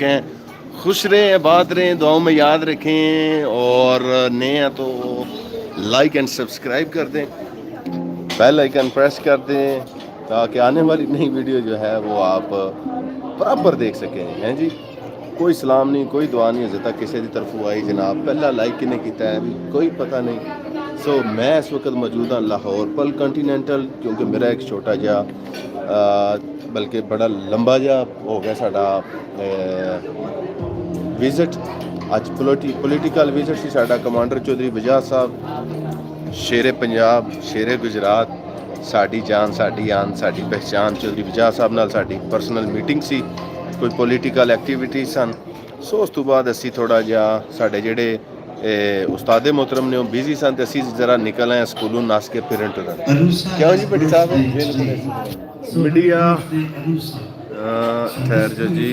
हैं, खुश रहें, आबाद रहें, दुआओं में याद रखें। और नए हैं तो लाइक एंड सब्सक्राइब कर दें, बेल आइकन प्रेस कर दें ताकि आने वाली नई वीडियो जो है वो आप बराबर देख सकें। हैं जी, कोई सलाम नहीं, कोई दुआ नहीं अजे तक किसी की तरफों आई जनाब। पहला लाइक किने किया है भी कोई पता नहीं। सो मैं इस वक्त मौजूद हाँ लाहौर पल कंटीनेंटल, क्योंकि मेरा एक छोटा जहा बल्कि बड़ा लंबा जहा हो गया साडा विजिट। अज पोलीटिकल विजिट से साडा कमांडर चौधरी बजाज साहब, शेरे पंजाब, शेरे गुजरात, साड़ी जान, साड़ी आन, साड़ी पहचान चौधरी बजाज साहब नाल साडी पर्सनल मीटिंग सी, कोई पोलीटिकल एक्टिविटी सन। सो उस तो बाद असी थोड़ा जिहा साडे जेहड़े उस्तादे मोहतरम ने बिजी सन, तो असी जरा निकल आए स्कूलों नस के फिरन टुरन। क्यों जी भट्टी साहब? मीडिया ठहर जो जी,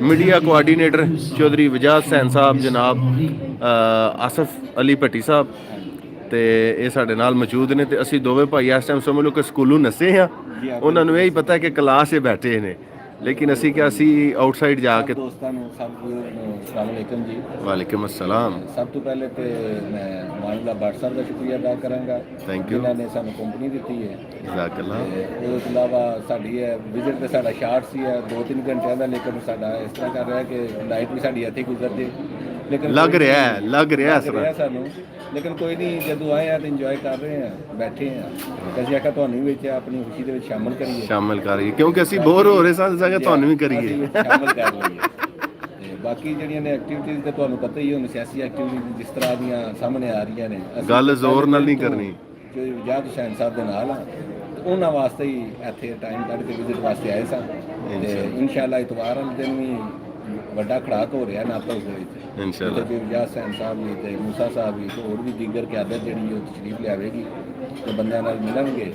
media coordinator Chaudhary Bajaj San साहब, जनाब आसफ अली भट्टी साहब ਤੇ ਇਹ ਸਾਡੇ ਨਾਲ ਮੌਜੂਦ ਨੇ। ਤੇ ਅਸੀਂ ਦੋਵੇਂ ਭਾਈ ਇਸ ਟਾਈਮ ਸਮਝ ਲਓ ਕਿ ਸਕੂਲੋਂ ਨਸੇ ਹਾਂ। ਉਹਨਾਂ ਨੂੰ ਇਹ ਹੀ ਪਤਾ ਕਿ ਕਲਾਸ 'ਚ ਬੈਠੇ ਨੇ, लेकिन असी क्या असी आउटसाइड जाके दोस्तों सब अस्सलाम वालेकुम जी। वालेकुम अस्सलाम। सब तो पहले तो मैं मानला भट्ट साहब का शुक्रिया अदा करांगा, थैंक यू, जिन्होंने सानू कंपनी दी है। जज़ाकल्लाह। उस अलावा साडी है विजिट तो साडा शार्ट सी है 2-3 घंटे का, लेकिन साडा इस तरह कर रहा है कि लाइट भी साडी इत्थे गुजर जे, लेकिन लग रहा है सानू। लेकिन कोई नहीं, जदों आए हैं तो इंजॉय कर रहे हैं, बैठे हैं। ਅਸੀਂ ਆਖਿਆ ਤੁਹਾਨੂੰ ਵਿੱਚ ਆਪਣੀ ਖੁਸ਼ੀ ਦੇ ਵਿੱਚ ਸ਼ਾਮਲ ਕਰੀਏ, ਕਿਉਂਕਿ ਅਸੀਂ ਬੋਰ ਹੋ ਰਹੇ ਸਾਂ, ਜਗ੍ਹਾ ਤੁਹਾਨੂੰ ਵੀ ਕਰੀਏ, ਸ਼ਾਮਲ ਕਰ ਲਈਏ। ਤੇ ਬਾਕੀ ਜਿਹੜੀਆਂ ਨੇ ਐਕਟੀਵਿਟੀਜ਼ ਤੇ ਤੁਹਾਨੂੰ ਪਤਾ ਹੀ ਹੁਣ ਸਿਆਸੀ ਐਕਟੀਵਿਟੀਜ਼ ਜਿਸ ਤਰ੍ਹਾਂ ਦੀਆਂ ਸਾਹਮਣੇ ਆ ਰਹੀਆਂ ਨੇ, ਗੱਲ ਜ਼ੋਰ ਨਾਲ ਨਹੀਂ ਕਰਨੀ। ਜੋ ਵਜਾਦ ਹੁਸੈਨ ਸਾਹਿਬ ਦੇ ਨਾਲ ਆ, ਉਹਨਾਂ ਵਾਸਤੇ ਹੀ ਇੱਥੇ ਟਾਈਮ ਕੱਢ ਕੇ ਵਿਜ਼ਿਟ ਵਾਸਤੇ ਆਏ ਸਾਂ। ਤੇ ਇਨਸ਼ਾਅੱਲਾ ਇਤਵਾਰ ਵਾਲੇ ਦਿਨ ਵੀ ਵੱਡਾ ਖੜਾਕ ਹੋ ਰਿਹਾ ਨਾਤਾ ਉਸ ਦੇ ਵਿੱਚ ਇੰਸ਼ਾਅੱਲਾ। ਤੇ ਵਜਾਦ ਹੁਸੈਨ ਸਾਹਿਬ ਵੀ ਤੇ ਮੂਸਾ ਸਾਹਿਬ ਵੀ ਤੇ ਹੋਰ ਵੀ ਦੀਗਰ ਕਿਆਦਤ ਜਿਹੜੀ ਉਹ ਤਸ਼ਰੀਫ ਲਿਆਵੇਗੀ ਤੇ ਬੰਦਿਆਂ ਨਾਲ ਮਿਲਣਗੇ।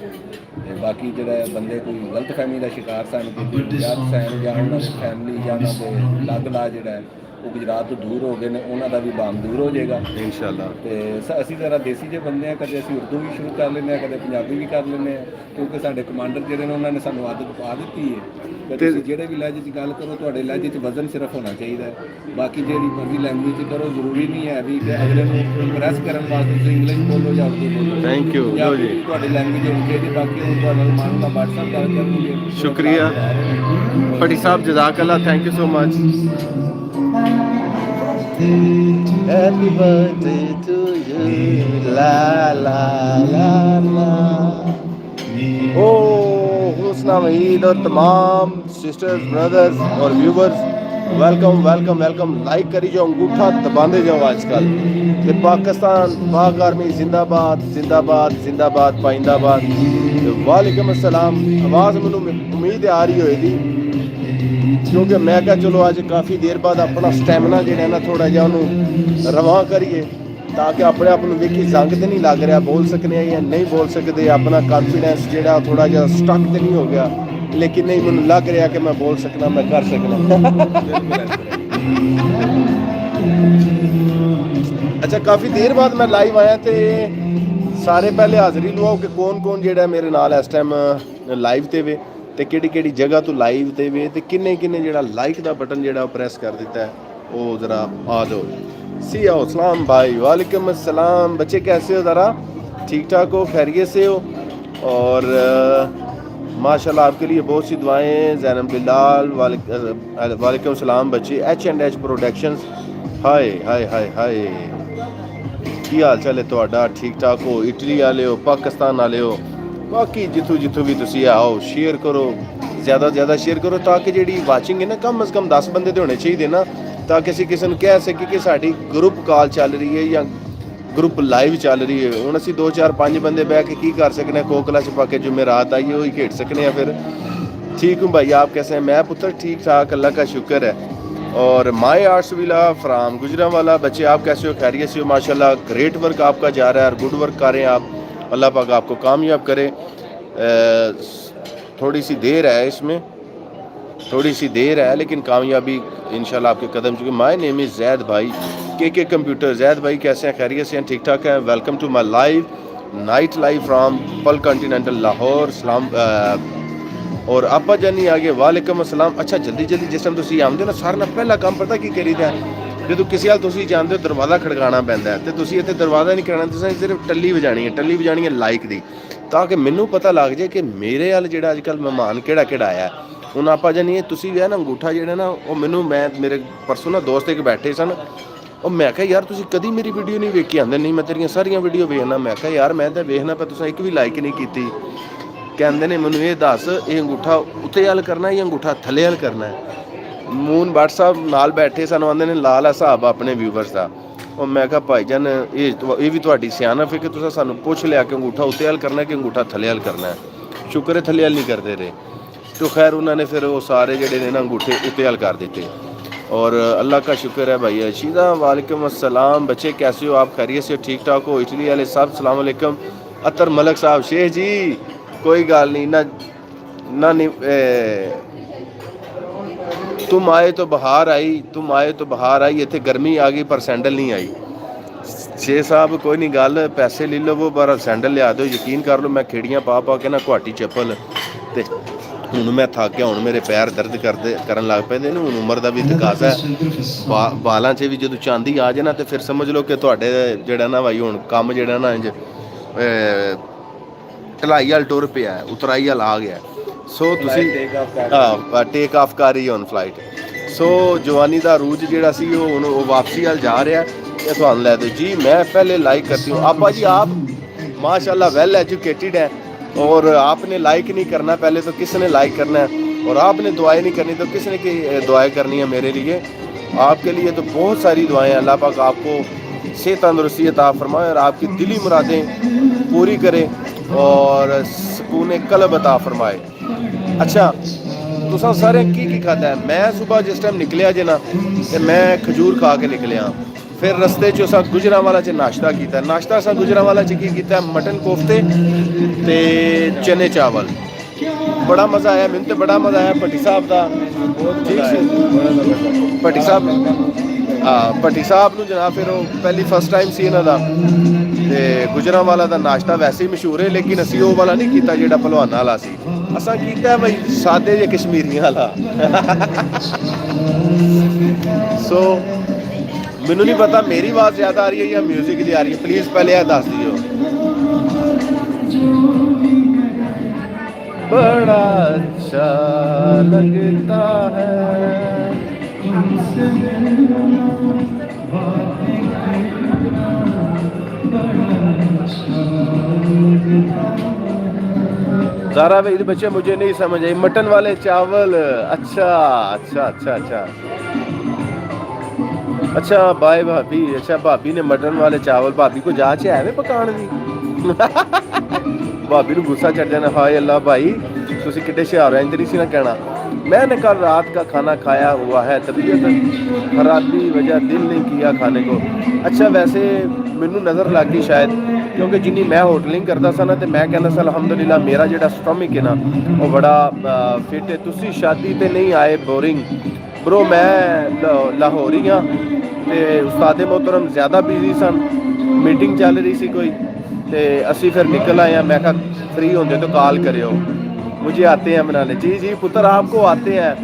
ਤੇ ਬਾਕੀ ਜਿਹੜਾ ਬੰਦੇ ਕੋਈ ਗਲਤਫਹਿਮੀ ਦਾ ਸ਼ਿਕਾਰ ਸਨ ਕਿ ਵਜਾਦ ਹੁਸੈਨ ਜਾਂ ਉਹਨਾਂ ਦੀ ਫੈਮਿਲੀ ਜਾਂ ਉਹਨਾਂ ਦੇ ਲਾਗਲਾ ਜਿਹੜਾ ਉਹ ਗੁਜਰਾਤ ਤੋਂ ਦੂਰ ਹੋ ਗਏ ਨੇ, ਉਹਨਾਂ ਦਾ ਵੀ ਬਾਮ ਦੂਰ ਹੋ ਜਾਏਗਾ ਇਨਸ਼ਾਅੱਲਾ। ਤੇ ਅਸੀਂ ਜ਼ਰਾ ਦੇਸੀ ਜਿਹੇ ਬੰਦੇ ਆ, ਕਦੇ ਅਸੀਂ ਉਰਦੂ ਵੀ ਸ਼ੁਰੂ ਕਰ ਲੈਂਦੇ ਹਾਂ, ਕਦੇ ਪੰਜਾਬੀ ਵੀ ਕਰ ਲੈਂਦੇ ਹਾਂ, ਕਿਉਂਕਿ ਸਾਡੇ ਕਮਾਂਡਰ ਜਿਹੜੇ ਨੇ ਉਹਨਾਂ ਨੇ ਸਾਨੂੰ ਆਦਤ ਪਾ ਦਿੱਤੀ ਹੈ ਕਿ ਤੁਸੀਂ ਜਿਹੜੇ ਵੀ ਲਹਿਜੇ 'ਚ ਗੱਲ ਕਰੋ, ਤੁਹਾਡੇ ਲਹਿਜੇ 'ਚ ਵਜ਼ਨ ਸਿਰਫ ਹੋਣਾ ਚਾਹੀਦਾ ਹੈ। ਬਾਕੀ ਜਿਹੜੀ ਮਰਜ਼ੀ ਲੈਂਗੁਏਜ 'ਚ ਕਰੋ, ਜ਼ਰੂਰੀ ਨਹੀਂ ਹੈ ਵੀ ਕਿ ਅਗਲੇ ਨੂੰ ਇੰਪ੍ਰੈਸ ਕਰਨ ਵਾਸਤੇ ਤੁਸੀਂ ਇੰਗਲਿਸ਼ ਬੋਲੋ ਜਾਂ ਉਰਦੂ ਬੋਲੋ। ਥੈਂਕ ਯੂ ਜੀ, ਤੁਹਾਡੀ ਲੈਂਗੁਏਜ ਹੋਣੀ ਚਾਹੀਦੀ। ਬਾਕੀ ਉਹ ਤੁਹਾਡਾ ਮਾਨ ਦਾ WhatsApp ਗੱਲ ਕਰਨਗੇ। ਸ਼ੁਕਰੀਆ ਭੱਟੀ ਸਾਹਿਬ, ਜਜ਼ਾਕੱਲਾ, thank you so much. Happy birthday to you, la la la la। Husna Waheed और तमाम सिस्टर्स, ब्रदर्स और viewers, welcome welcome welcome. Like करी जाओ, अंगूठा दबाते जाओ आजकल। फिर पाकिस्तान, पाक आर्मी जिंदाबाद जिंदाबाद जिंदाबाद पाइंदाबाद। वालेकुम अस्सलाम। आवाज़ मैनू उम्मीद आ रही होएगी, क्योंकि मैं क्या चलो अज काफ़ी देर बाद अपना स्टैमिना जो ना थोड़ा जिहा उन्होंने रवां करिए, ताकि अपने आप को वेखी जंग तो नहीं लग रहा, बोल सकने या नहीं बोल सकते, अपना कॉन्फिडेंस जो थोड़ा जिहा स्टक तो नहीं हो गया, लेकिन नहीं मैनूं लग रहा कि मैं बोल सकना, मैं कर सकना। अच्छा, काफ़ी देर बाद मैं लाइव आया तो सारे पहले हाज़री लवाओ कि कौन कौन जो मेरे नाल इस टाइम लाइव ते वे, तो किहड़ी जगह तो लाइव ते वे, तो किन्ने किन्ने जो लाइक का बटन जो प्रेस कर दिता है, वो ज़रा आ जाओ। सी आओ सलाम भाई, वालेकुम अस्सलाम। बच्चे कैसे हो? ज़रा ठीक ठाक हो, खैरियत से हो? और माशाल्लाह आपके लिए बहुत सी दुआएं। जैनब बिलाल, वालेकुम सलाम बच्चे। H&H प्रोडक्शंस, हाय हाय हाय हाय, की हाल चाल है तुहाडा? ठीक ठाक हो? इटली वाले हो, पाकिस्तान वाले हो? बाकी जितों जितों भी तुसी आओ, शेयर करो, ज़्यादा से ज़्यादा शेयर करो, ताकि जी वाचिंग है ना कम अज़ कम 10 बंदे तो होने चाहिए ना, ताकि असी किसी को कह सके कि साड़ी ग्रुप कॉल चल रही है या ग्रुप लाइव चल रही है। हुण असी 2-4-5 बंदे बह के की कर सकते हैं, कोकला छपा के जुमेरात आई वही खेड सकते हैं। फिर ठीक हूँ भाई, आप कैसे हैं? मैं पुत्र ठीक ठाक, अल्लाह का शुक्र है। और माई आर्ट्स विला फ्राम गुजरांवाला, बच्चे आप कैसे हो? खैरियत से हो? माशाल्लाह ग्रेट वर्क आपका जा रहा है और गुड वर्क कर रहे हैं आप, अल्लाह पाक आपको कामयाब करे। थोड़ी सी देर है इसमें, थोड़ी सी देर है, लेकिन कामयाबी इंशाल्लाह आपके कदम चुके। माय नेम इज़ जैद भाई, के कंप्यूटर। जैद भाई कैसे हैं? खैरियत से हैं? ठीक ठाक हैं? Welcome to my live night live from Pearl Continental Lahore. सलाम ਔਰ ਆਪਾ ਜਾਨੀ ਆ ਗਏ ਵਾਲੇਕਮ ਅਸਲਾਮ। ਅੱਛਾ ਜਲਦੀ ਜਲਦੀ ਜਿਸ ਟਾਈਮ ਤੁਸੀਂ ਆਉਂਦੇ ਹੋ ਨਾ, ਸਾਰਿਆਂ ਨਾਲ ਪਹਿਲਾ ਕੰਮ ਪਤਾ ਕੀ ਕਰੀਦਾ, ਜਦੋਂ ਕਿਸੇ ਹਾਲ ਤੁਸੀਂ ਜਾਂਦੇ ਹੋ ਦਰਵਾਜ਼ਾ ਖੜਕਾਉਣਾ ਪੈਂਦਾ, ਤੇ ਤੁਸੀਂ ਇੱਥੇ ਦਰਵਾਜ਼ਾ ਨਹੀਂ ਖੜਕਾਉਣਾ, ਤੁਸੀਂ ਸਿਰਫ ਟੱਲੀ ਵਜਾਣੀ ਹੈ ਲਾਈਕ ਦੀ, ਤਾਂ ਕਿ ਮੈਨੂੰ ਪਤਾ ਲੱਗ ਜਾਏ ਕਿ ਮੇਰੇ ਵੱਲ ਜਿਹੜਾ ਅੱਜ ਕੱਲ੍ਹ ਮਹਿਮਾਨ ਕਿਹੜਾ ਕਿਹੜਾ ਆਇਆ। ਹੁਣ ਆਪਾਂ ਜਾਨੀਏ ਤੁਸੀਂ ਵੀ ਹੈ ਨਾ ਅੰਗੂਠਾ ਜਿਹੜਾ ਨਾ, ਉਹ ਮੈਨੂੰ ਮੇਰੇ ਪਰਸੋਂ ਨਾ ਦੋਸਤ ਇੱਕ ਬੈਠੇ ਸਨ, ਉਹ ਮੈਂ ਕਿਹਾ ਯਾਰ ਤੁਸੀਂ ਕਦੀ ਮੇਰੀ ਵੀਡੀਓ ਨਹੀਂ ਵੇਖੀ? ਆਂਦੇ ਨਹੀਂ ਮੈਂ ਤੇਰੀਆਂ ਸਾਰੀਆਂ ਵੀਡੀਓ ਵੇਖਣਾ। ਮੈਂ ਕਿਹਾ ਯਾਰ ਮੈਂ ਤਾਂ ਵੇਖਣਾ, ਪਰ ਤੁਸੀਂ ਇੱਕ ਵੀ ਲਾਈਕ ਨਹੀਂ ਕੀਤੀ। ਕਹਿੰਦੇ ਨੇ ਮੈਨੂੰ ਇਹ ਦੱਸ, ਇਹ ਅੰਗੂਠਾ ਉੱਤੇ ਵੱਲ ਕਰਨਾ ਜਾਂ ਅੰਗੂਠਾ ਥੱਲੇ ਵੱਲ ਕਰਨਾ ਹੈ? ਮੂਨ ਭੱਟ ਸਾਹਿਬ ਨਾਲ ਬੈਠੇ ਸਾਨੂੰ ਆਂਦੇ ਨੇ ਲਾ ਲਾ ਹਿਸਾਬ ਆਪਣੇ ਵਿਊਵਰਸ ਦਾ। ਉਹ ਮੈਂ ਕਿਹਾ ਭਾਈ ਜਾਨ ਇਹ ਵੀ ਤੁਹਾਡੀ ਸਿਆਣਪ ਹੈ ਕਿ ਤੁਸੀਂ ਸਾਨੂੰ ਪੁੱਛ ਲਿਆ ਕਿ ਅੰਗੂਠਾ ਉੱਤੇ ਵੱਲ ਕਰਨਾ ਕਿ ਅੰਗੂਠਾ ਥੱਲੇ ਵੱਲ ਕਰਨਾ ਹੈ। ਸ਼ੁਕਰ ਹੈ ਥੱਲੇ ਵੱਲ ਨਹੀਂ ਕਰਦੇ ਰਹੇ। तो खैर उन्होंने फिर वो सारे जड़े ने ना अंगूठे उत्ते हल कर देते। और अल्लाह का शुक्र है भाई। अशीदा वालेकुम अस्सलाम, बच्चे कैसे हो आप? खैरियत से ठीक ठाक हो? इटली वाले सब सलाम अलैकुम। अतर मलक साहब शेख जी कोई गल नहीं ना तुम आए तो बहार आई, तुम आए तो बहार आई, इतने गर्मी आ गई पर सैंडल नहीं आई। शेख साहब कोई नहीं गल, पैसे ले लो वो बार सैंडल लिया दो, यकीन कर लो मैं खेड़ियाँ पा पा के ना गुआटी चप्पल ते ਹੁਣ ਮੈਂ ਥੱਕ ਗਿਆ, ਹੁਣ ਮੇਰੇ ਪੈਰ ਦਰਦ ਕਰਨ ਲੱਗ ਪੈਂਦੇ ਨੇ। ਹੁਣ ਉਮਰ ਦਾ ਵੀ ਤਕਾਜ਼ਾ ਹੈ, ਬਾਲਾਂ 'ਚ ਵੀ ਜਦੋਂ ਚਾਂਦੀ ਆ ਜਾਏ ਨਾ ਤੇ ਫਿਰ ਸਮਝ ਲਓ ਕਿ ਤੁਹਾਡੇ ਜਿਹੜਾ ਨਾ ਭਾਈ ਹੁਣ ਕੰਮ ਜਿਹੜਾ ਨਾ ਇੰਜ ਢਲਾਈ ਵਾਲ ਟੁਰ ਪਿਆ, ਉਤਰਾਈ ਵਾਲ ਆ ਗਿਆ। ਸੋ ਤੁਸੀਂ ਟੇਕ ਆਫ ਕਰ ਰਹੀ ਹੁਣ ਫਲਾਈਟ। ਸੋ ਜਵਾਨੀ ਦਾ ਰੂਜ ਜਿਹੜਾ ਸੀ ਉਹ ਹੁਣ ਉਹ ਵਾਪਸੀ ਵੱਲ ਜਾ ਰਿਹਾ। ਇਹ ਤੁਹਾਨੂੰ ਲੈ ਦਿਓ ਜੀ। ਮੈਂ ਪਹਿਲੇ ਲਾइक करती हूँ आपा जी, आप माशाल्लाह वेल एजुकेटेड है और आपने लाइक नहीं करना, पहले तो किसने लाइक करना है, और आपने दुआएं नहीं करनी तो किसने की दुआएं करनी है? मेरे लिए आपके लिए तो बहुत सारी दुआएं। अल्लाह पाक आपको सेहत तंदुरुस्ती अता फरमाए और आपकी दिली मुरादें पूरी करे और सुकून कल्ब अता फरमाए। अच्छा तुसा सारे की खादा है? मैं सुबह जिस टाइम निकलिया जे ना ते मैं खजूर खा के निकलिया। फिर रस्ते च असां गुजरांवाला च नाश्ता किया। नाश्ता असां गुजरांवाला च की कीता? मटन कोफ्ते ते चने चावल। बड़ा मज़ा आया, मैंने तो बड़ा मज़ा आया। भट्टी साहब का भट्टी साहब भट्टी साहब नूं जनाब फिर पहली फर्स्ट टाइम सी इन्हां दा ते गुजरांवाला दा नाश्ता वैसे ही मशहूर है, लेकिन असीं वो वाला नहीं कीता जेड़ा भलवाना वाला सी। असां कीता भाई सादे जे कश्मीरियां वाला। सो मैनू नहीं पता मेरी आवाज़ ज़्यादा आ रही है या म्यूजिक की आ रही है, प्लीज़ पहले यह दस दियो। बड़ा अच्छा लगता है ज़ारा भाई बच्चे मुझे नहीं समझ आई। मटन वाले चावल, अच्छा अच्छा अच्छा अच्छा अच्छा बाय भाभी। अच्छा भाभी ने मटन वाले चावल, भाभी को जांच है वे पकाने दी। भाभी को गुस्सा चढ़ जाना, हाय अल्लाह भाई तुसी किड्डे शयार हैं, इंज नहीं कहना। मैंने कल रात का खाना खाया हुआ है, तबीयत खराबी वजह दिल नहीं किया खाने को। अच्छा वैसे मैनू नज़र लग गई शायद, क्योंकि जिन्नी मैं होटलिंग करता सा ना तो मैं कहना सा अलहमदुलिल्लाह मेरा जो स्टमक है ना वो बड़ा फिट है। तुसी शादी ते नहीं आए बोरिंग ब्रो, मैं लाहौर ही हाँ ते उस्तादे मोहतरम ज़्यादा बिजी सन, मीटिंग चल रही सी कोई, तो असी फिर निकल आए हैं। मैं कहा फ्री होंगे तो कॉल करियो, मुझे आते हैं बनाने। जी जी पुत्र आपको आते हैं,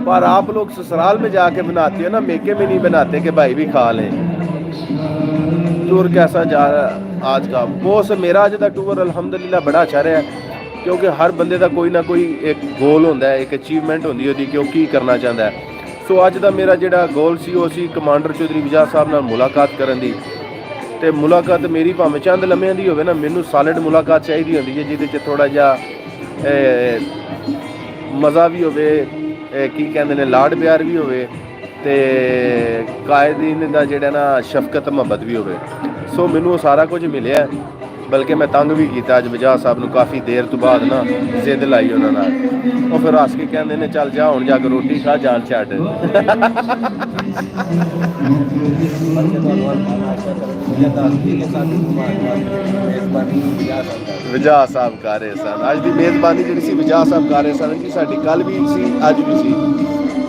पर आप लोग ससुराल में जाके बनाते हो ना, मेके में नहीं बनाते कि भाई भी खा लें। टूर कैसा जा रहा आज का? बॉस मेरा अज का टूर अलहमदुलिल्लाह बड़ा अच्छा रहा है, क्योंकि हर बंदे का कोई ना कोई एक गोल होंदा है, एक अचीवमेंट होंदी है कि वो की करना चाहता है। सो अज का मेरा जोड़ा गोल सी वो सी कमांडर चौधरी विजय साहब नाल मुलाकात करन दी। ते मुलाकात मेरी भावें चंद लम्हिਆਂ ਦੀ होवे ना, मैनू सॉलिड मुलाकात चाहिदी होंदी है जिहदे च थोड़ा जिहा मज़ा भी होवे, की कहंदे ने लाड प्यार भी होवे ते कायदीन दा जेड़ा ना शफकत मुहब्बत भी होवे। सो मैनू सारा कुछ मिलिया, बल्कि मैं तंग भी किया अज वजाह साहब नूं काफ़ी देर तो बाद ना जिद लाई उन्होंने नाल। वो फिर हस के कहते ने चल जा हुण जाके रोटी खा जान छड्ड। वजाह साहब कर रहे सन अज की मेज़बानी जी सी, वजाह साहब कर रहे सन जी साडी कल भी सी अज भी सी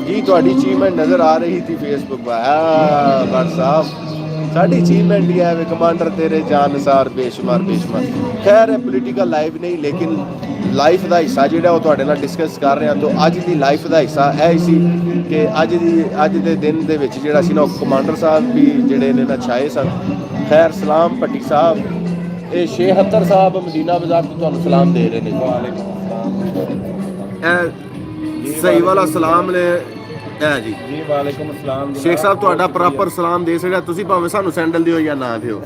जी। तुहाडी अचीवमेंट नज़र आ रही थी फेसबुक पर भट्ट साहब, साड़ी अचीवमेंट ही है वे कमांडर तेरे जानसार बेशुमार बेशुमार। खैर है पोलिटिकल लाइव नहीं, लेकिन ਲਾਈਫ ਦਾ ਹਿੱਸਾ ਜਿਹੜਾ ਉਹ ਤੁਹਾਡੇ ਨਾਲ ਡਿਸਕਸ ਕਰ ਰਹੇ ਹਾਂ। ਤਾਂ ਅੱਜ ਦੀ ਲਾਈਫ ਦਾ ਹਿੱਸਾ ਇਹ ਹੀ ਸੀ ਕਿ ਅੱਜ ਦੇ ਦਿਨ ਦੇ ਵਿੱਚ ਜਿਹੜਾ ਸੀ ਨਾ ਕਮਾਂਡਰ ਸਾਹਿਬ ਵੀ ਜਿਹੜੇ ਨੇ ਨਾ ਛਾਏ ਸਨ। ਖੈਰ ਸਲਾਮ ਭੱਟੀ ਸਾਹਿਬ, ਇਹ 76 ਸਾਹਿਬ ਮਦੀਨਾ ਬਾਜ਼ਾਰ ਤੋਂ ਤੁਹਾਨੂੰ ਸਲਾਮ ਦੇ ਰਹੇ ਨੇ। ਇਹ ਸਹੀ ਵਾਲਾ ਸਲਾਮ ਨੇ ਹੈ ਜੀ। ਜੀ ਵਾਲੇਕੁਮ ਅਸਲਾਮ। ਸ਼ੇਖ ਸਾਹਿਬ ਤੁਹਾਡਾ ਪ੍ਰੋਪਰ ਸਲਾਮ ਦੇ ਸਕਦਾ, ਤੁਸੀਂ ਭਾਵੇਂ ਸਾਨੂੰ ਸੈਂਡਲ ਦਿਓ ਜਾਂ ਨਾ ਦਿਓ,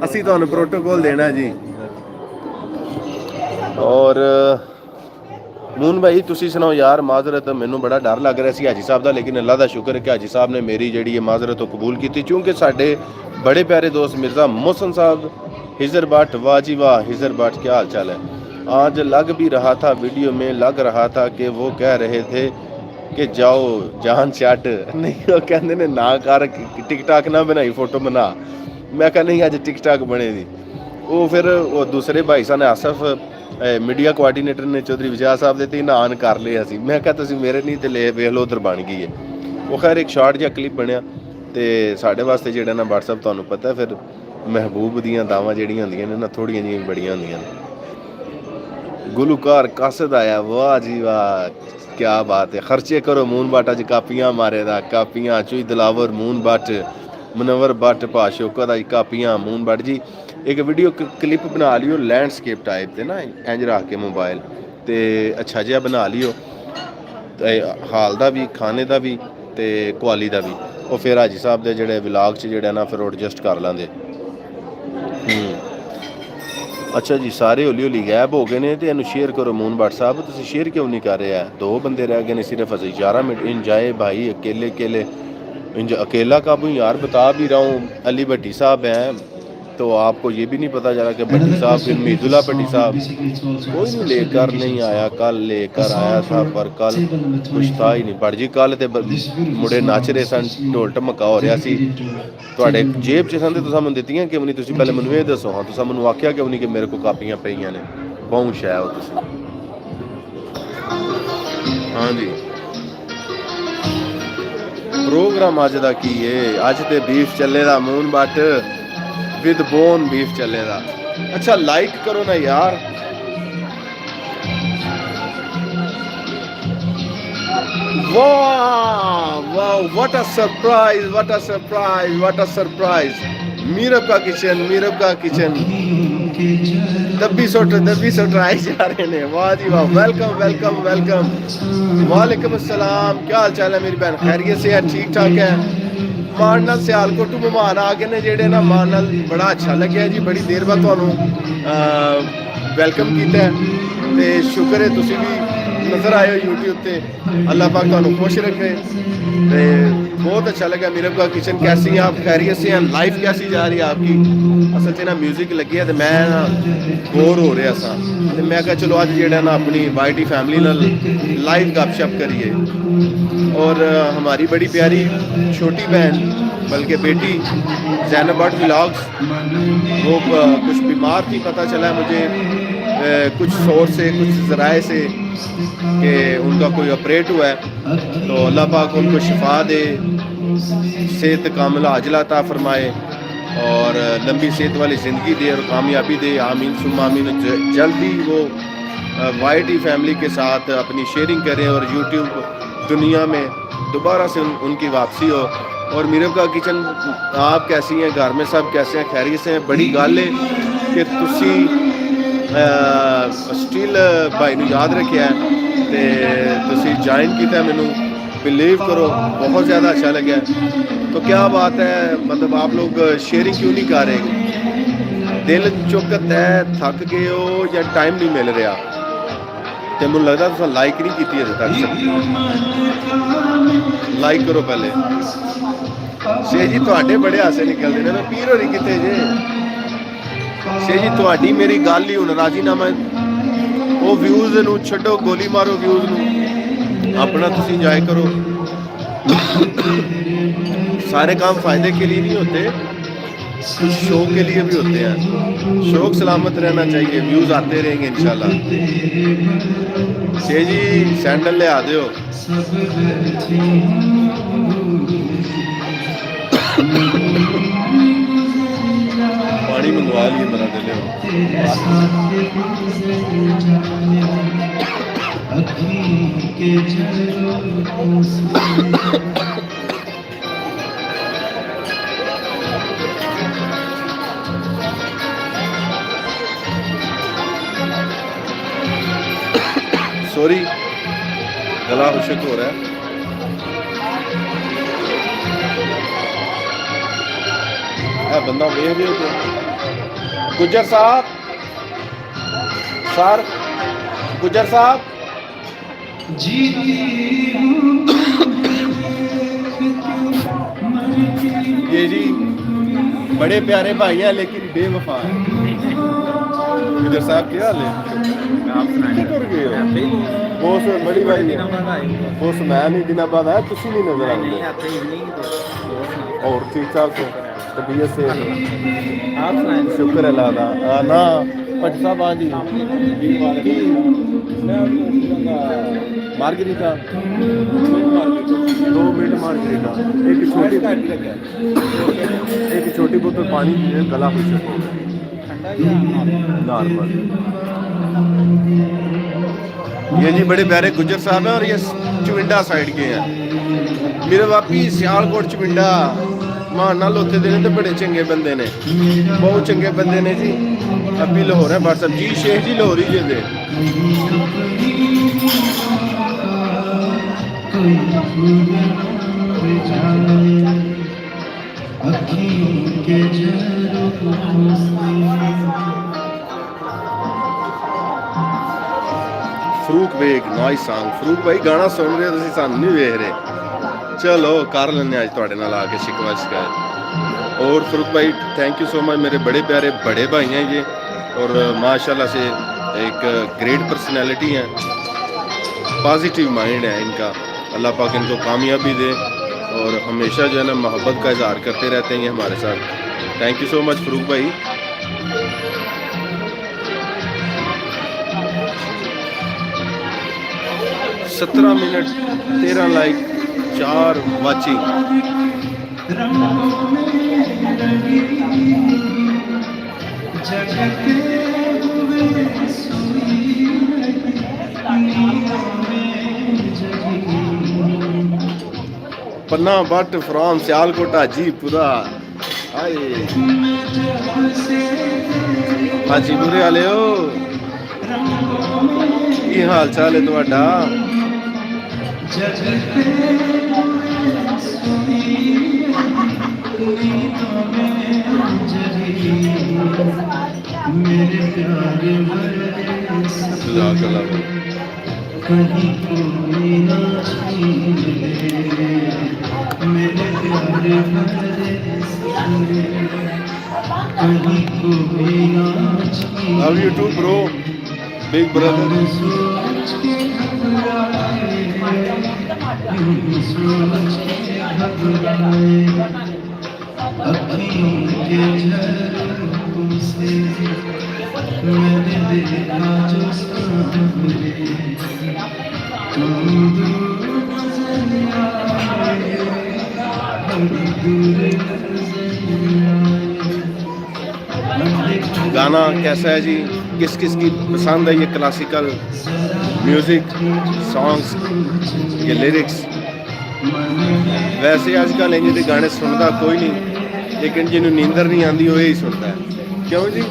ਅਸੀਂ ਤੁਹਾਨੂੰ ਪ੍ਰੋਟੋਕੋਲ ਦੇਣਾ ਜੀ। ਔਰ ਮੂਨ ਭਾਈ ਤੁਸੀਂ ਸੁਣਾਓ ਯਾਰ। ਮਾਜ਼ਰਤ, ਮੈਨੂੰ ਬੜਾ ਡਰ ਲੱਗ ਰਿਹਾ ਸੀ ਹਾਜੀ ਸਾਹਿਬ ਦਾ, ਲੇਕਿਨ ਅੱਲਾ ਦਾ ਸ਼ੁਕਰ ਹੈ ਕਿ ਹਾਜੀ ਸਾਹਿਬ ਨੇ ਮੇਰੀ ਜਿਹੜੀ ਇਹ ਮਾਜ਼ਰਤ ਉਹ ਕਬੂਲ ਕੀਤੀ, ਕਿਉਂਕਿ ਸਾਡੇ बड़े प्यारे दोस्त मिर्ज़ा मोहसन साहब हिजर भट्ट, वाह जी वाह हिजर भट्ट, क्या हाल चाल है। आज लग भी रहा था, वीडियो में लग रहा था कि वो कह रहे थे कि जाओ जान चट नहीं, वो कहते ने ना कर टिकटाक ना बनाई फोटो बना। मैं कहा नहीं अज टिकटाक बने दी। वो फिर वो दूसरे भाई साहब ने आसफ मीडिया कोआर्डीनेटर ने चौधरी विजय साहब ਦੇ ਤੇ ਨਾਨ ਕਰ ਲਿਆ ਸੀ। ਮੈਂ ਕਿਹਾ ਤੁਸੀਂ ਮੇਰੇ ਨਹੀਂ ਤੇ ਲੈ ਵੇਖ ਲਓ ਉਧਰ ਬਣ ਗਈ ਹੈ। ਉਹ ਖੈਰ ਇੱਕ ਸ਼ਾਰਟ ਜਿਹਾ ਕਲਿੱਪ ਬਣਿਆ ਤੇ ਸਾਡੇ ਵਾਸਤੇ ਜਿਹੜਾ ਨਾ WhatsApp ਤੁਹਾਨੂੰ ਪਤਾ ਫਿਰ ਮਹਿਬੂਬ ਦੀਆਂ ਦਾਵਾਂ ਜਿਹੜੀਆਂ ਹੁੰਦੀਆਂ ਨੇ ਨਾ ਥੋੜੀਆਂ ਜਿਹੀਆਂ ਬੜੀਆਂ ਹੁੰਦੀਆਂ ਨੇ। ਗੁਲੂਕਾਰ ਕਾਸਦ ਆਇਆ, ਵਾਹ ਜੀ ਵਾਹ ਕਿਆ ਬਾਤ ਹੈ। ਖਰਚੇ ਕਰੋ ਮੂਨ ਬਾਟ, ਅੱਜ ਕਾਪੀਆਂ ਮਾਰੇ ਦਾ ਕਾਪੀਆਂ ਚੁਈ Dilawar moon Baat Manwar but ਭਾਸ਼ੋਕਾ ਦਾ ਕਾਪੀਆਂ ਮੂਨ ਬਾਟ ਜੀ। ਇੱਕ ਵੀਡੀਓ ਕਲਿੱਪ ਬਣਾ ਲਿਓ ਲੈਂਡਸਕੇਪ ਟਾਈਪ ਤੇ ਨਾ ਇੰਜ ਰੱਖ ਕੇ ਮੋਬਾਈਲ ਤੇ ਅੱਛਾ ਜਿਹਾ ਬਣਾ ਲਿਓ, ਤੇ ਹਾਲ ਦਾ ਵੀ ਖਾਣੇ ਦਾ ਵੀ ਤੇ ਕੁਆਲੀ ਦਾ ਵੀ। ਉਹ ਫਿਰ ਹਾਜੀ ਸਾਹਿਬ ਦੇ ਜਿਹੜੇ ਵਲੌਗ 'ਚ ਜਿਹੜਾ ਨਾ ਫਿਰ ਉਹ ਐਡਜਸਟ ਕਰ ਲਾਂਦੇ। ਅੱਛਾ ਜੀ ਸਾਰੇ ਹੌਲੀ ਹੌਲੀ ਗਾਇਬ ਹੋ ਗਏ ਨੇ ਤੇ ਇਹਨੂੰ ਸ਼ੇਅਰ ਕਰੋ ਮੂਨ ਭੱਟ ਸਾਹਿਬ। ਤੁਸੀਂ ਸ਼ੇਅਰ ਕਿਉਂ ਨਹੀਂ ਕਰ ਰਹੇ? 2 ਬੰਦੇ रह गए ने सिर्फ, अभी 11 मिनट इन जाए भाई अकेले अकेले अकेला काबू यार बता भी रहा हूँ। अली भट्टी साहब हैं तो आपको ये भी नहीं पता चला कि भट्टी साहब फिर मीदुल्ला भट्टी साहब कोई नहीं लेकर नहीं आया, कल लेकर आया था पर कल कुछ था ही नहीं। भट्ट जी कल तो मुड़े नच रहे सन, ढोल ढमका हो रहा सी, ਤੁਹਾਡੇ ਜੇਬ 'ਚ ਸੰਦੇ ਤੁਸੀਂ ਮੈਨੂੰ ਦਿੱਤੀਆਂ ਕਿਉਂ ਨਹੀਂ? ਤੁਸੀਂ ਪਹਿਲੇ ਮੈਨੂੰ ਇਹ ਦੱਸੋ। ਹਾਂ ਤੁਸੀਂ ਮੈਨੂੰ ਆਖਿਆ ਕਿਉਂ ਨਹੀਂ ਕਿ ਮੇਰੇ ਕੋਲ ਕਾਪੀਆਂ ਪਈਆਂ ਨੇ? ਬਹੁਤ ਸ਼ਾਇ ਹੋ ਤੁਸੀਂ। ਹਾਂ ਜੀ ਪ੍ਰੋਗਰਾਮ ਅੱਜ ਦਾ ਕੀ ਹੈ? ਅੱਜ ਤੇ ਬੀਫ ਚੱਲੇਗਾ ਮੂਨ ਬੱਟ विद बोन बीफ चलेगा। अच्छा लाइक करो ना यार। वाह वाह what a surprise, what a surprise, what a surprise. Meerab का किचन दब्बी सोट आई जा रहे हैं। वाह जी वाह, वेलकम वेलकम वेलकम। वालेकुम अस्सलाम, क्या हाल चाल है मेरी बहन? खैरियत से है? ठीक ठाक है? ਮਾਨ ਨਾਲ ਸਿਆਲਕੋਟੂ ਮਹਿਮਾਨ ਆ ਗਏ ਨੇ ਜਿਹੜੇ ਨਾ, ਮਾਨ ਨਾਲ ਬੜਾ ਅੱਛਾ ਲੱਗਿਆ ਜੀ। ਬੜੀ ਦੇਰ ਬਾਅਦ ਤੁਹਾਨੂੰ ਵੈਲਕਮ ਕੀਤਾ ਤੇ ਸ਼ੁਕਰ ਹੈ ਤੁਸੀਂ ਵੀ ਨਜ਼ਰ ਆਏ ਹੋ YouTube ਤੇ। ਅੱਲਾਹ ਪਾਕ ਤੁਹਾਨੂੰ ਖੁਸ਼ ਰੱਖੇ ਤੇ बहुत अच्छा लगा। मीरब का किचन कैसी है आप? खैरियत से हैं? लाइफ कैसी जा रही है आपकी? असल च ना म्यूजिक लगी है तो मैं ना बोर हो रहा था तो मैं कहा चलो अज जो ना अपनी YT फैमिली नाल लाइव गपशप करिए। और हमारी बड़ी प्यारी छोटी बहन बल्कि बेटी ज़ैनब भट्ट व्लॉग्स, वो कुछ बीमार थी, पता चला मुझे कुछ सोर्स से कुछ ज़राए से कि उनका कोई ऑपरेट हुआ है, तो अल्लाह पाक उनको शिफा दे, सेहत कामिला अजला अता फरमाए और लंबी सेहत वाली ज़िंदगी दे और कामयाबी दे। आमीन सुम्मा आमीन। जल्दी वो YT फैमिली के साथ अपनी शेयरिंग करें और YouTube दुनिया में दोबारा से उनकी वापसी हो। और मीरब का किचन आप कैसी हैं? घर में सब कैसे हैं? खैरियत से हैं? बड़ी गल है कि तुसी स्टिल भाई नूं याद रखिया है ते तुसी ज्वाइन किया, मैनू बिलीव करो बहुत ज़्यादा अच्छा लगा। तो क्या बात है, मतलब आप लोग शेयरिंग क्यों नहीं कर रहे? दिल चुकत है, थक गए हो या टाइम नहीं मिल रहा? तो मुझे लगता तुम लाइक नहीं की अजे तक। लाइक करो पहले। शेख जी तुहाडे बड़े हासे निकलते हैं। मैं पीर होरी किते जे? शेख जी तुहाडी मेरी गल ही हुण राजीनामा, वो व्यूज़ नूं छड्डो, गोली मारो व्यूज़ नूं, अपना तुसीं इंजॉय करो। सारे काम फ़ायदे के लिए नहीं होते, कुछ शौक के लिए भी होते हैं। शौक सलामत रहना चाहिए, व्यूज़ आते रहेंगे इंशाल्लाह। शेख जी सैंडल ले आ दो। पानी मंगवा लिए मेरा दिल। सॉरी गला खुशक हो रहा है। बंदा वेख रहे हो गुजर साहब, सर गुजर साहब ये जी बड़े प्यारे भाई हैं लेकिन बेवफा हैं। गुजर साहब क्या हाल है? किधर गए हो? बोस बड़ी भाई बोस मैं नहीं दिनों बाद आया, तुसी नहीं नजर आते और ठीक ठाक हो? तबीयत से शुक्र अल्लाह का। ना भट्ट साहब हाँ जी मार्गरीटा 2 मिनट मार्गरीटा एक छोटी बोतल पानी पीने गला खुशक हो गया नॉर्मल। ये जी बड़े प्यारे गुजर साहब हैं और ये चुविंडा साइड के हैं। मेरे वापी सियालकोट चुविंडा मान नाल उत्थे दे ते बड़े चंगे बंदे ने, बहुत चंगे बंदे ने जी। अभी लाहौर है बस जी शेख जी लाहौर ही जे फरूक बेग नाइस सॉन्ग। फरूक भाई गाना सुन रहे हो तुसीं, सानू नहीं वेख रहे। चलो कर लेने आज तुहाडे नाल आके शिकवा शिकायत। और फरूक भाई थैंक यू सो मच, मेरे बड़े प्यारे बड़े भाई हैं ये और माशाल्लाह से एक ग्रेट पर्सनैलिटी हैं, पॉजिटिव माइंड है इनका। अल्लाह पाक इनको कामयाबी दे और हमेशा जो है ना मोहब्बत का इजहार करते रहते हैं ये हमारे साथ। Thank you so much Farooq भाई। सत्रह minute 13 like 4 watching. Panna Bhatt from Sialkot Hajipura. हाजीपुरे वाले हो की हाल चाल है तुहाडा? कहीं कोई ना छीन ले मेरे प्यारे भरे सपने, कहीं कोई ना छीन ले। Love you too bro big brother. सोच के घबराए सोच के घबराए अखियों के झरोखों से मैंने देखा जो सामने, तुम दूर नजर आए बड़ी दूर नजर आए। गाना कैसा है जी? किस किस की पसंद है ये क्लासिकल म्यूजिक सॉन्ग्स, ये लिरिक्स? वैसे आजकल इंज दे गाने सुनता कोई नहीं, लेकिन जिन्हों नींदर नहीं आती वो यही सुनता है। क्यों जी?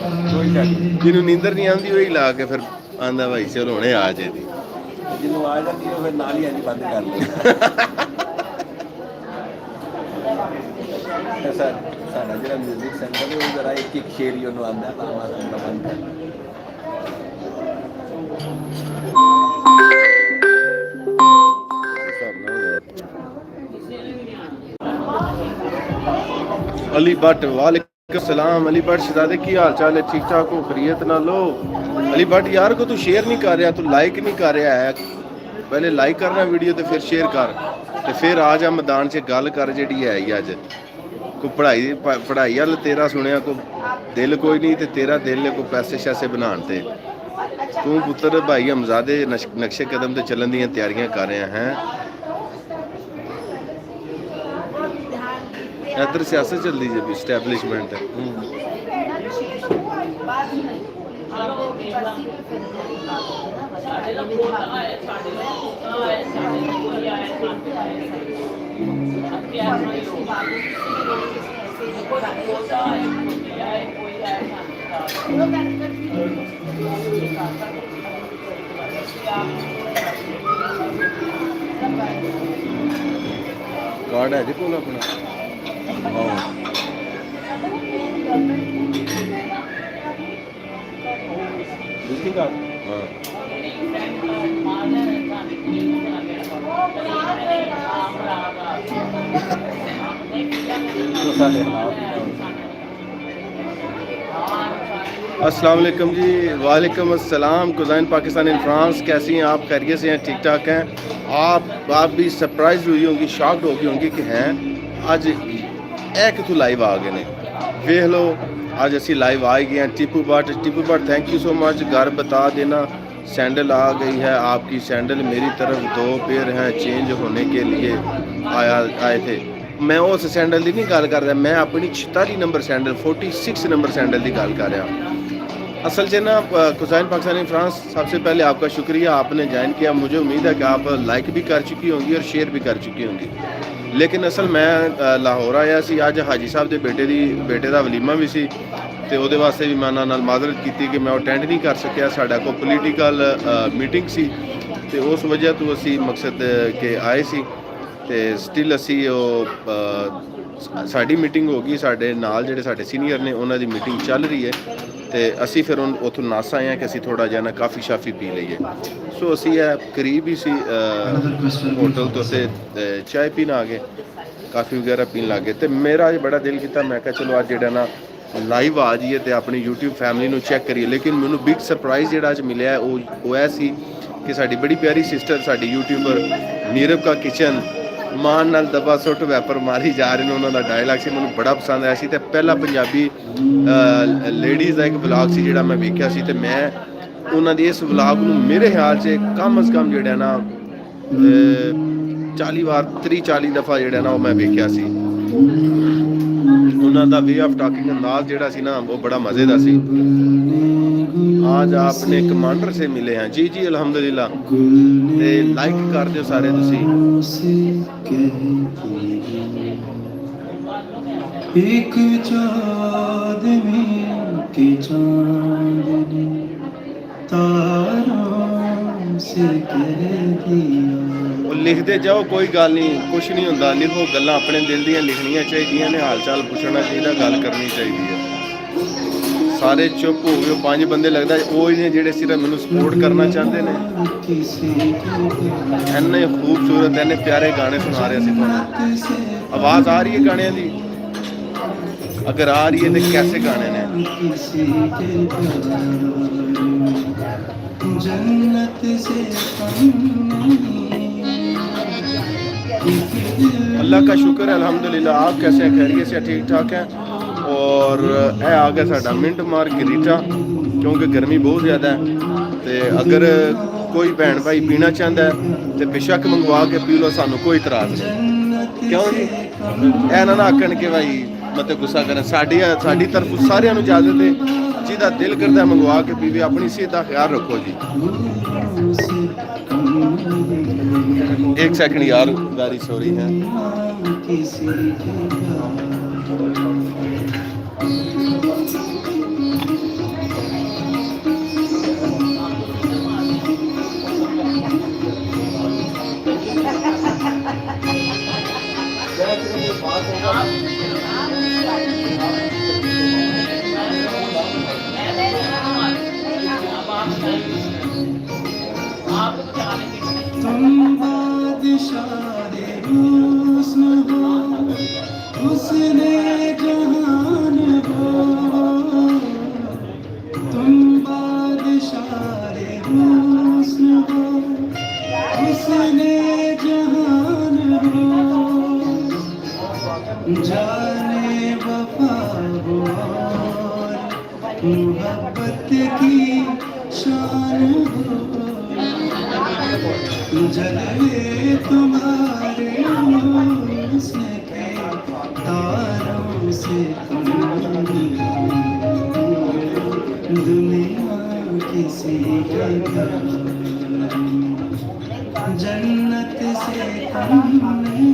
जिन्हों नींदर नहीं आती वही ला के फिर आंदा भाई चलो हुणे आ जाए दी। जिन्हों आ जाती है फिर नाल ही इंज बंद कर ले। साडा जिहड़ा म्यूजिक सेंटर है वो जरा एक एक शेर ही उन्होंने आंदा तां वास्ते बंद कर। अली भट्ट वालेकुम सलाम। अली भट्ट शहजादे की हाल चाल है? ठीक ठाक हो? खैरियत ना लो? अली भट्ट यार को तू शेयर नहीं कर रहा, तू लाइक नहीं कर रहा है। पहले लाइक करना वीडियो तो फिर शेयर कर ते फिर आ जा मैदान च गल कर जी है अज। को पढ़ाई वाल तेरा सुनिया को दिल कोई नहीं ते तेरा दिल है को पैसे शैसे बनाने ते। तू पुत्र भाई हमजादे नक्शे कदम ते चलन दी तैयारियां कर रहे हैं। इधर सियासत चलती है स्टैबलिशमेंट है। कार्ड है जी कोल अपना हाँ बिजली कार्ड हाँ अस्सलाम वालेकुम जी। वालेकुम अस्सलाम। कुज़ैन पाकिस्तान इन फ्रांस, कैसी हैं आप? खैरियत से हैं? ठीक ठाक हैं? आप भी सरप्राइज हुई होंगी, शॉक्ड हो गई होंगी कि हैं अज ए कितों लाइव आ गए ने। वेख लो अज असी लाइव आ गए हैं। Tipu but thank you so much. घर बता देना सैंडल आ गई है आपकी। सैंडल मेरी तरफ 2 पेयर हैं, चेंज होने के लिए आए थे। मैं उस सैंडल की नहीं गल कर रहा, मैं अपनी 46 नंबर सैंडल 46 नंबर सैंडल की गल कर रहा। असल से ना कुज़ैन पाकिस्तान इन फ्रांस, सबसे पहले आपका शुक्रिया, आपने ज्वाइन किया। मुझे उम्मीद है कि आप लाइक भी कर चुकी होंगी और शेयर भी कर चुकी होंगी। लेकिन असल मैं लाहौर आया सी अज हाजी साहब के बेटे का वलीमा भी सी, तो वो वास्ते भी मैं उन्होंने नाल माजरत की कि मैं अटेंड नहीं कर सकिया। साडा कोई पोलीटिकल मीटिंग सी, तो उस वजह तो असी मकसद के आए सी, तो स्टिल असी साडी मीटिंग हो गई। साडे नाल जिहड़े साडे सीनियर ने उन्हां दी मीटिंग चल रही है, तो असी फिर उतों नस आए हैं कि असी थोड़ा जिहा ना काफ़ी शाफी पी लीए। सो असी करीब ही सी होटल तो असे चाय पीन आ गए, काफ़ी वगैरह पीन लग गए। तो मेरा अज बड़ा दिल किया, मैं चलो अज जिहड़ा ना लाइव आ जाइए तो अपनी यूट्यूब फैमिली नूं चैक करिए। लेकिन मैनू बिग सरप्राइज़ जिहड़ा अज मिलिया है वो है सी कि साडी बड़ी प्यारी सिस्टर, साडी यूट्यूबर नीरव का किचन मान नाल दबा सुट वैपर मारी जा रहे हैं। उन्होंने डायलॉग से मैंने बड़ा पसंद आया सी। तो पहला पंजाबी लेडीज़ का एक व्लॉग सी जिहड़ा मैं वेख्या सी, तो मैं उन्होंने इस व्लॉग नूं मेरे ख्याल से कम अज़ कम जिहड़ा ना 40 बार 30-40 दफ़ा जिहड़ा ना वो मैं वेख्या सी। उन्हों का वे ऑफ टॉकिंग अंदाज जिहड़ा सी ना वो बड़ा मज़े का सी। आज आपने कमांडर से मिले हैं। जी जी अल्हम्दुलिल्लाह। ते लाइक कर दो सारे तुसी। एक चांदनी की चांदनी तारों से कह दिया। लिखते जाओ, कोई गल नहीं, कुछ नहीं होंदा। लिखो, गल्लां अपने दिल दियां लिखनियां चाहिए ने, हाल चाल पुछना चाहिए, गल करनी चाहिए है। सारे चुप हो गए, 5 बंदे लगता वो ही ने जिहड़े सिर्फ मैनू सपोर्ट करना चाहते हैं। इन्ने खूबसूरत इन्ने प्यारे गाने सुना रहे थे। आवाज़ आ रही है गाने की? अगर आ रही है तो कैसे गाने ने? अल्लाह का शुक्र है अल्हम्दुलिल्लाह। आप कैसे हैं? खैरियत से? ठीक ठाक हैं। और यह आ गया साडा मिंट मार्गरीटा, क्योंकि गर्मी बहुत ज़्यादा है। तो अगर कोई भैन भाई पीना चाहता है तो बेशक मंगवा के पी लो, सानू कोई इतराज़ नहीं। क्यों जी? ऐ ना आखन के भाई मतलब गुस्सा करें। साडी तरफ सारिਆਂ ਨੂੰ इजाजत है, जिहदा दिल करता है मंगवा के पीवे। अपनी सेहत का ख्याल रखो जी। एक सेकंड यार, बारिश हो रही है। तुम बादशाह हुस्न हो, हुस्ने जहान हो। तुम बादशाह हुस्न हो, हुस्ने जहान हो। जाने वफा हो और मोहब्बत की शान हो। जलवे तुम्हारे हुस्न के तारों से दुनिया किसी के कम नहीं,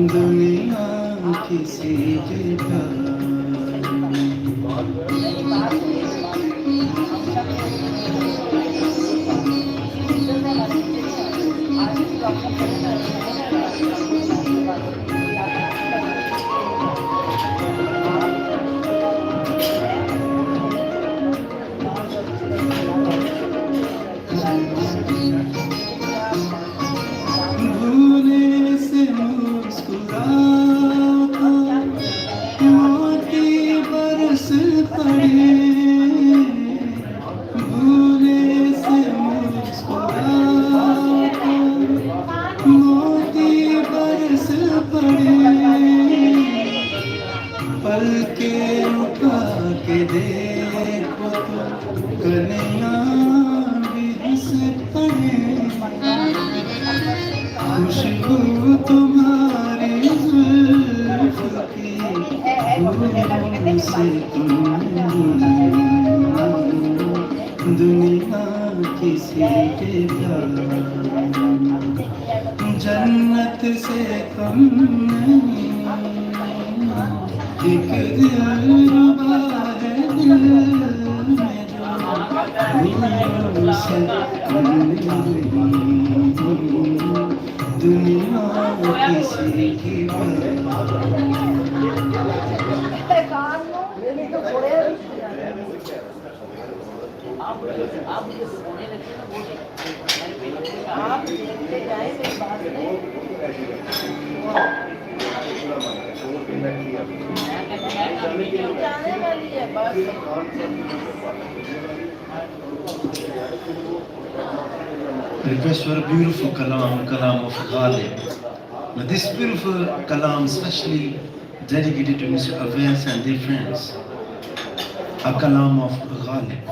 दुनिया किसी के प्यार में। भूले से मुस्कुराता मोती बरस पड़े, भूले से मुस्कुराता मोती बरस पड़े, पल के उठा के देखो तो कलियां भी हंस पड़े, खुशबू तुम्हारी जुल्फ की फूलों से तुम, दुनिया किसी के प्यार में। जन्नत से कम नहीं, एक दिलरुबा है दिल में जो, फूलों से कम नहीं, दुनिया किसी की Request for a beautiful kalam of Ghalib. Now this beautiful kalam especially dedicated to Mr. Awais and their friends. A kalam of Ghalib.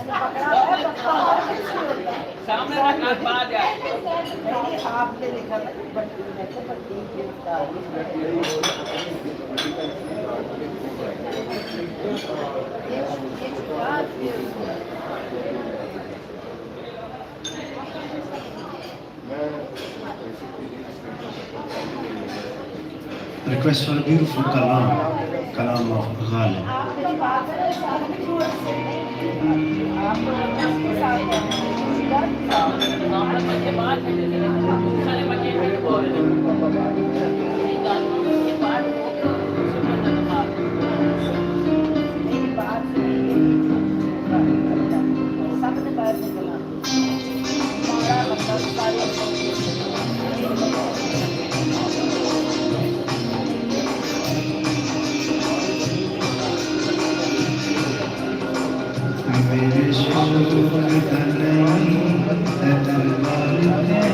Request for a beautiful kalam of Ghalib. मेरे शौक तलई तलवार में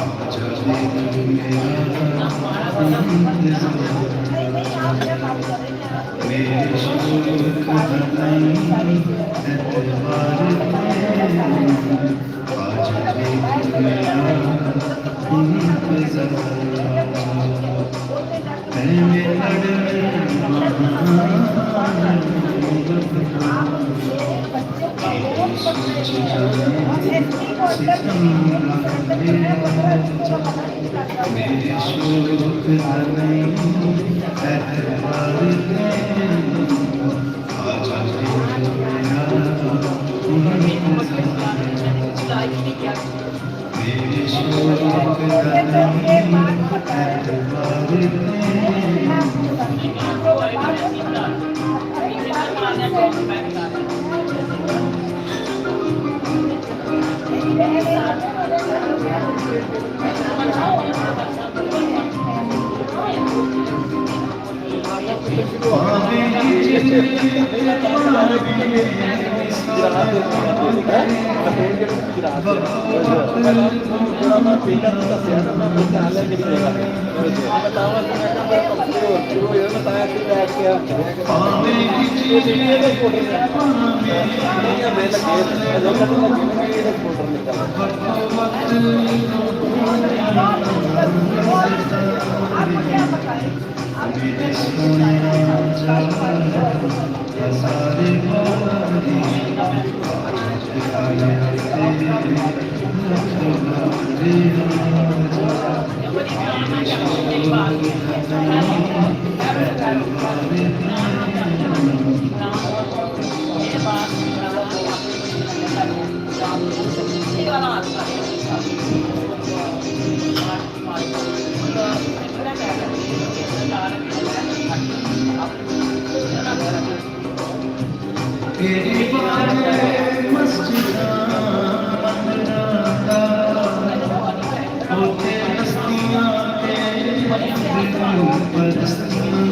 आजा देख मेरा मेरे शौक तलई तलवार में आजा देख मेरा इंतजार मैं मेरे शोक नहीं एतबार दे आजा मेरे शोक नहीं एतबार दे तेरी बातें मस्जिदां मंदिरां होते हस्तियां तेरे दिल परस्तियां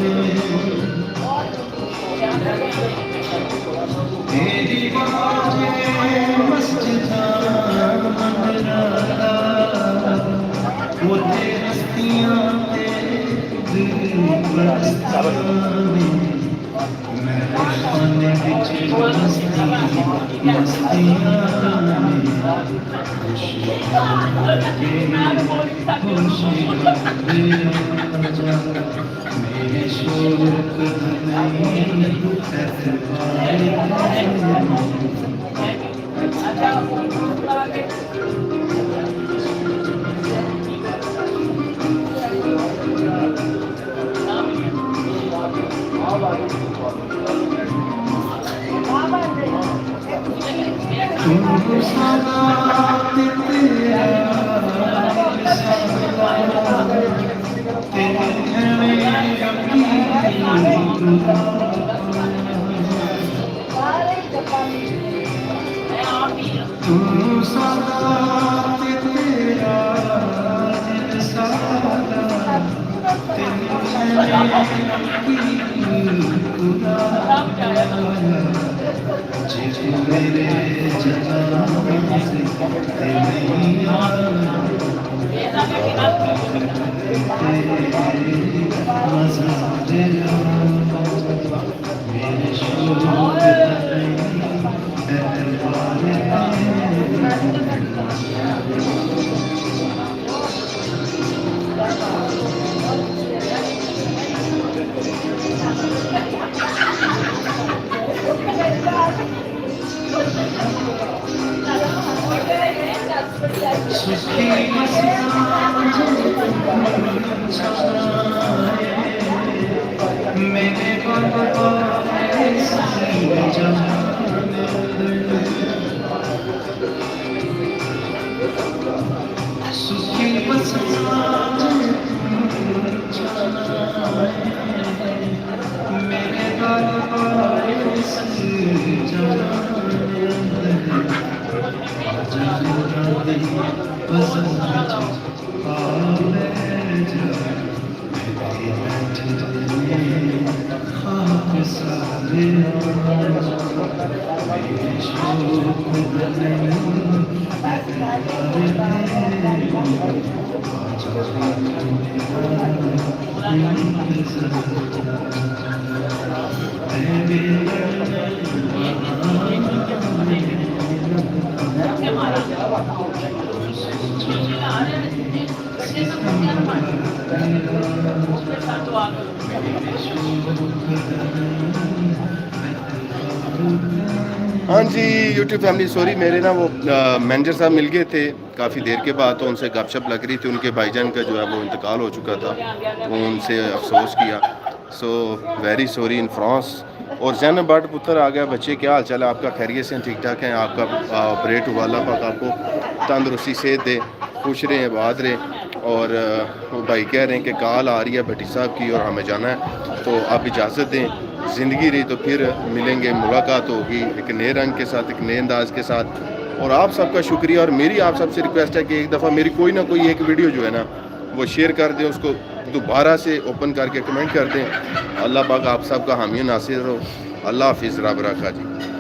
तेरी बातें मस्जिदां मंदिरां होते हस्तियां तेरे दिल परस्तियां खाने बिच मस्तियां मेरे शौक नहीं मेरे बाबा सुखी मेरे बाबा हाँ जी यूट्यूब फैमिली, सॉरी मेरे ना वो मैनेजर साहब मिल गए थे काफ़ी देर के बाद, तो उनसे गपशप लग रही थी। उनके भाईजान का जो है वो इंतकाल हो चुका था, वो उनसे अफसोस किया। So very sorry in France. और जैन बट पुत्र आ गया। बच्चे क्या हाल चाल है आपका? खैरियत से ठीक ठाक हैं? आपका ऑपरेट हुआ, अल्लाह पाक आपको तंदरुस्ती सेहत दे, खुश रहें, आबाद रहें। और वो भाई कह रहे हैं कि कॉल आ रही है भट्टी साहब की और हमें जाना है, तो आप इजाज़त दें। ज़िंदगी रही तो फिर मिलेंगे, मुलाकात होगी एक नए रंग के साथ, एक नए अंदाज के साथ। और आप सबका शुक्रिया। और मेरी आप सबसे रिक्वेस्ट है कि एक दफ़ा मेरी कोई ना कोई एक वीडियो जो है ना वो शेयर कर दें, उसको दोबारा से ओपन करके कमेंट कर दें। अल्लाह पाक आप सबका हामी नासिर हो। अल्लाह हाफिज़। रब रखा जी।